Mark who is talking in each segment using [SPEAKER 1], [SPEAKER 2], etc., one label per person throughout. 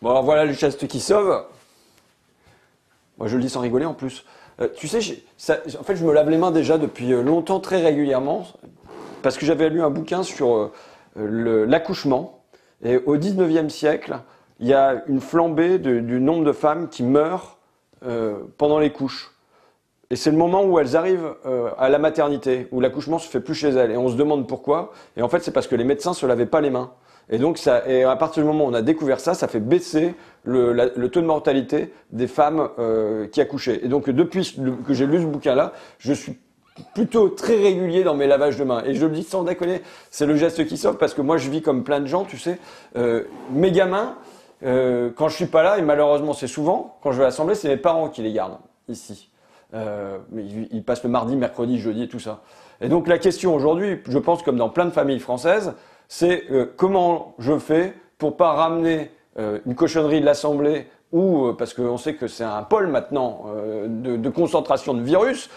[SPEAKER 1] Bon, alors voilà le geste qui sauve. Moi, je le dis sans rigoler en plus. Tu sais, en fait, je me lave les mains déjà depuis longtemps, très régulièrement, parce que j'avais lu un bouquin sur l'accouchement. Et au 19e siècle, il y a une flambée du nombre de femmes qui meurent pendant les couches. Et c'est le moment où elles arrivent à la maternité, où l'accouchement se fait plus chez elles. Et on se demande pourquoi. Et en fait, c'est parce que les médecins se lavaient pas les mains. Et donc, et à partir du moment où on a découvert ça, ça fait baisser le taux de mortalité des femmes qui accouchaient. Et donc, depuis que j'ai lu ce bouquin-là, je suis plutôt très régulier dans mes lavages de mains. Et je le dis sans déconner, c'est le geste qui sauve, parce que moi, je vis comme plein de gens, tu sais. Mes gamins, quand je suis pas là, et malheureusement, c'est souvent, quand je vais à l'Assemblée, c'est mes parents qui les gardent, ici. Mais ils passent le mardi, mercredi, jeudi et tout ça. Et donc la question aujourd'hui, je pense comme dans plein de familles françaises, c'est comment je fais pour pas ramener une cochonnerie de l'Assemblée ou parce qu'on sait que c'est un pôle maintenant de concentration de virus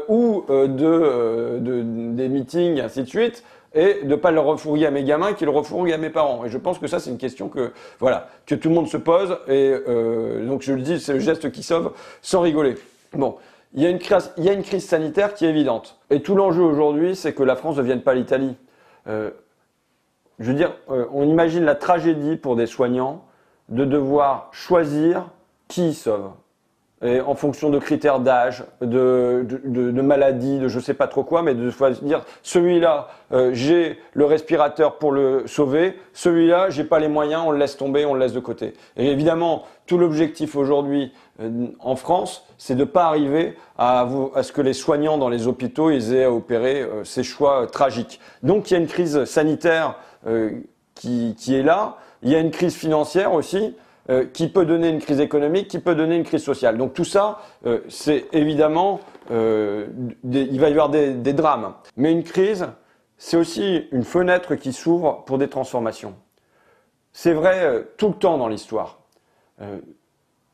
[SPEAKER 1] ou des meetings et ainsi de suite, et de pas le refourguer à mes gamins qui le refourguent à mes parents. Et je pense que ça c'est une question que tout le monde se pose, et donc je le dis, c'est le geste qui sauve sans rigoler. Bon. Il y a une crise sanitaire qui est évidente. Et tout l'enjeu aujourd'hui, c'est que la France ne devienne pas l'Italie. Je veux dire, on imagine la tragédie pour des soignants de devoir choisir qui ils sauvent. Et en fonction de critères d'âge, de maladie, de je sais pas trop quoi, mais de dire celui-là, j'ai le respirateur pour le sauver, celui-là, j'ai pas les moyens, on le laisse tomber, on le laisse de côté. Et évidemment, tout l'objectif aujourd'hui en France, c'est de pas arriver à ce que les soignants dans les hôpitaux ils aient à opérer ces choix tragiques. Donc il y a une crise sanitaire qui est là, il y a une crise financière aussi. Qui peut donner une crise économique, qui peut donner une crise sociale. Donc tout ça, c'est évidemment, il va y avoir des drames. Mais une crise, c'est aussi une fenêtre qui s'ouvre pour des transformations. C'est vrai tout le temps dans l'histoire.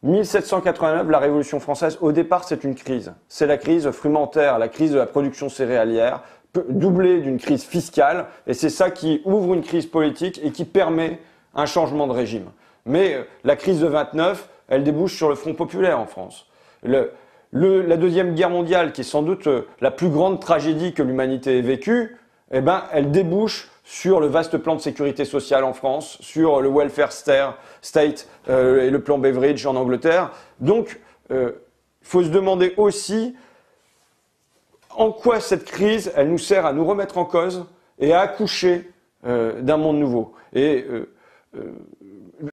[SPEAKER 1] 1789, la Révolution française, au départ, c'est une crise. C'est la crise frumentaire, la crise de la production céréalière, doublée d'une crise fiscale, et c'est ça qui ouvre une crise politique et qui permet un changement de régime. Mais la crise de 29, elle débouche sur le Front populaire en France. La Deuxième Guerre mondiale, qui est sans doute la plus grande tragédie que l'humanité ait vécue, eh ben, elle débouche sur le vaste plan de sécurité sociale en France, sur le welfare state et le plan Beveridge en Angleterre. Donc, il faut se demander aussi en quoi cette crise, elle nous sert à nous remettre en cause et à accoucher d'un monde nouveau. Et